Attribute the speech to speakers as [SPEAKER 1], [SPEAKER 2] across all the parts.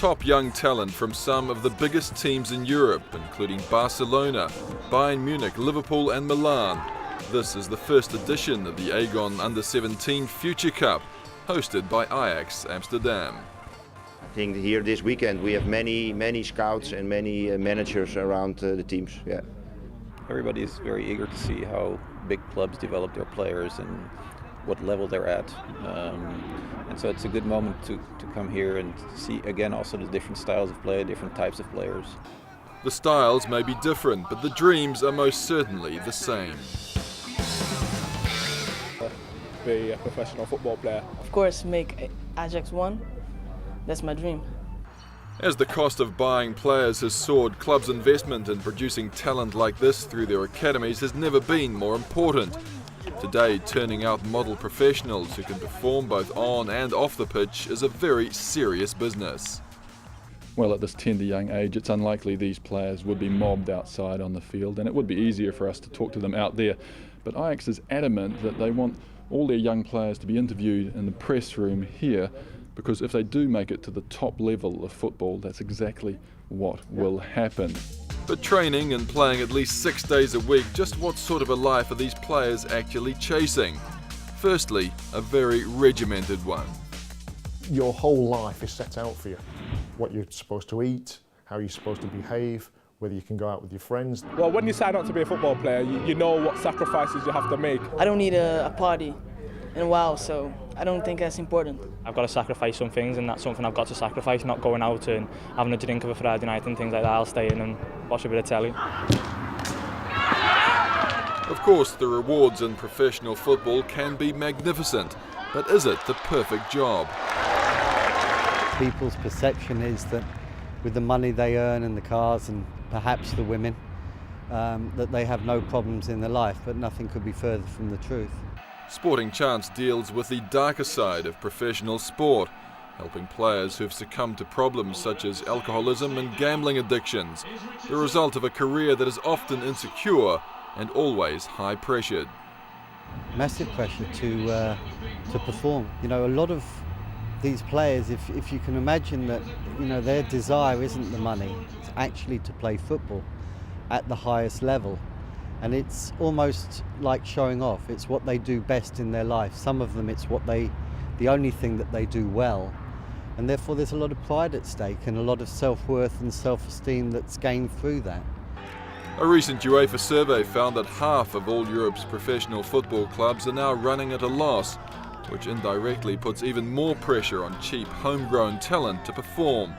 [SPEAKER 1] top young talent from some of the biggest teams in Europe, including Barcelona, Bayern Munich, Liverpool and Milan. This is the first edition of the Aegon Under-17 Future Cup, hosted by Ajax Amsterdam.
[SPEAKER 2] I think here this weekend we have many scouts and many managers around the teams. Yeah.
[SPEAKER 3] Everybody is very eager to see how big clubs develop their players and what level they're at. And so it's a good moment to come here and see again also the different styles of play, different types of players.
[SPEAKER 1] The styles may be different, but the dreams are most certainly the same.
[SPEAKER 4] Be a professional football player.
[SPEAKER 5] Of course, make Ajax one. That's my dream.
[SPEAKER 1] As the cost of buying players has soared, clubs' investment in producing talent like this through their academies has never been more important. Today, turning out model professionals who can perform both on and off the pitch is a very serious business.
[SPEAKER 6] Well, at this tender young age, it's unlikely these players would be mobbed outside on the field, and it would be easier for us to talk to them out there. But Ajax is adamant that they want all their young players to be interviewed in the press room here, because if they do make it to the top level of football, that's exactly what will happen. But training and playing at least 6 days a week, just what sort of a life are these players actually chasing? Firstly, a very regimented one.
[SPEAKER 7] Your whole life is set out for you. What you're supposed to eat, how you're supposed to behave, whether you can go out with your friends.
[SPEAKER 4] Well, when you sign up to be a football player, you know what sacrifices you have to make.
[SPEAKER 5] I don't need a party in a while, so I don't think that's important.
[SPEAKER 8] I've got to sacrifice some things, and that's something I've got to sacrifice, not going out and having a drink of a Friday night and things like that. I'll stay in and watch a bit of telly.
[SPEAKER 1] Of course, the rewards in professional football can be magnificent, but is it the perfect job?
[SPEAKER 9] People's perception is that with the money they earn and the cars and perhaps the women, that they have no problems in their life, but nothing could be further from the truth.
[SPEAKER 1] Sporting Chance deals with the darker side of professional sport, helping players who've succumbed to problems such as alcoholism and gambling addictions, the result of a career that is often insecure and always high-pressured.
[SPEAKER 9] Massive pressure to perform. You know, a lot of these players, if you can imagine that, you know, their desire isn't the money, it's actually to play football at the highest level. And it's almost like showing off. It's what they do best in their life. Some of them, it's the only thing that they do well. And therefore there's a lot of pride at stake and a lot of self-worth and self-esteem that's gained through that.
[SPEAKER 1] A recent UEFA survey found that half of all Europe's professional football clubs are now running at a loss, which indirectly puts even more pressure on cheap homegrown talent to perform.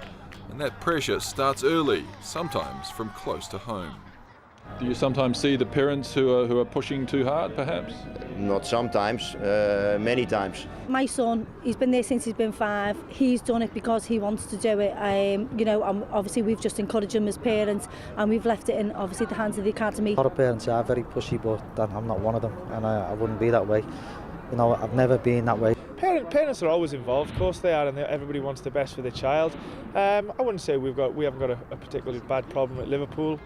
[SPEAKER 1] And that pressure starts early, sometimes from close to home.
[SPEAKER 6] Do you sometimes see the parents who are pushing too hard, perhaps?
[SPEAKER 2] Not sometimes, many times.
[SPEAKER 10] My son, he's been there since he's been 5. He's done it because he wants to do it. Obviously we've just encouraged him as parents, and we've left it in obviously the hands of the academy.
[SPEAKER 11] A lot of parents are very pushy, but I'm not one of them, and I wouldn't be that way. You know, I've never been that way.
[SPEAKER 4] Parents are always involved, of course they are, and everybody wants the best for their child. I wouldn't say we haven't got a particularly bad problem at Liverpool.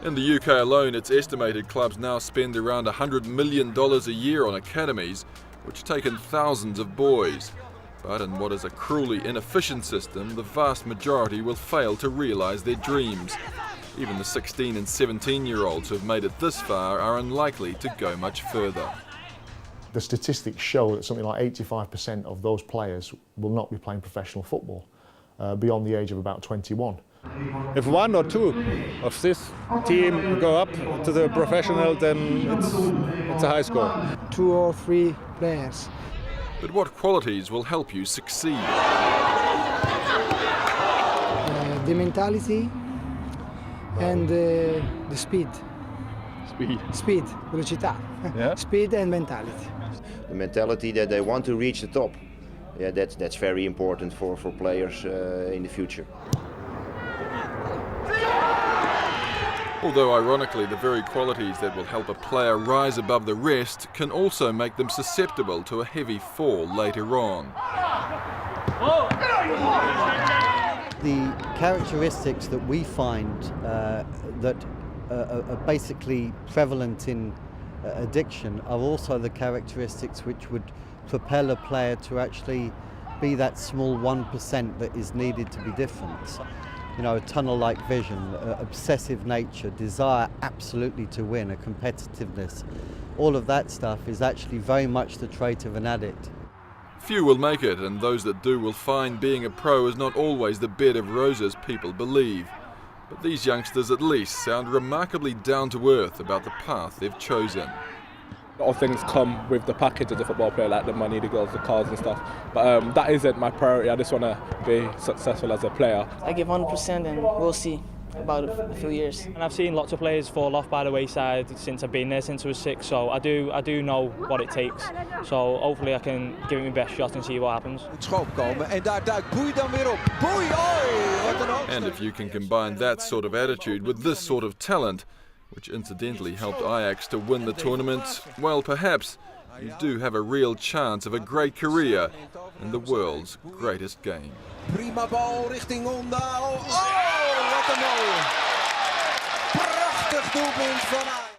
[SPEAKER 1] In the UK alone, it's estimated clubs now spend around $100 million a year on academies, which take in thousands of boys. But in what is a cruelly inefficient system, the vast majority will fail to realise their dreams. Even the 16 and 17-year-olds who have made it this far are unlikely to go much further.
[SPEAKER 7] The statistics show that something like 85% of those players will not be playing professional football beyond the age of about 21.
[SPEAKER 12] If 1 or 2 of this team go up to the professional, then it's a high score.
[SPEAKER 13] 2 or 3 players.
[SPEAKER 1] But what qualities will help you succeed?
[SPEAKER 13] The mentality and the speed. Speed, velocità.
[SPEAKER 6] Yeah.
[SPEAKER 13] Speed and mentality.
[SPEAKER 2] The mentality that they want to reach the top. Yeah, that's very important for players in the future.
[SPEAKER 1] Although ironically, the very qualities that will help a player rise above the rest can also make them susceptible to a heavy fall later on.
[SPEAKER 9] The characteristics that we find that are basically prevalent in addiction are also the characteristics which would propel a player to actually be that small 1% that is needed to be different. You know, a tunnel-like vision, obsessive nature, desire absolutely to win, a competitiveness. All of that stuff is actually very much the trait of an addict.
[SPEAKER 1] Few will make it, and those that do will find being a pro is not always the bed of roses people believe. But these youngsters at least sound remarkably down to earth about the path they've chosen.
[SPEAKER 14] A lot of things come with the package as a football player, like the money, the girls, the cars and stuff. But that isn't my priority. I just want to be successful as a player.
[SPEAKER 5] I give 100% and we'll see about a few years.
[SPEAKER 8] And I've seen lots of players fall off by the wayside since I've been there, since I was 6. So I do know what it takes. So hopefully I can give it my best shot and see what happens.
[SPEAKER 1] And if you can combine that sort of attitude with this sort of talent, which incidentally helped Ajax to win the tournament, well, perhaps you do have a real chance of a great career in the world's greatest game.
[SPEAKER 15] Prima bal richting Onda. Oh, wat een mooie. Prachtig doelpunt van Ajax.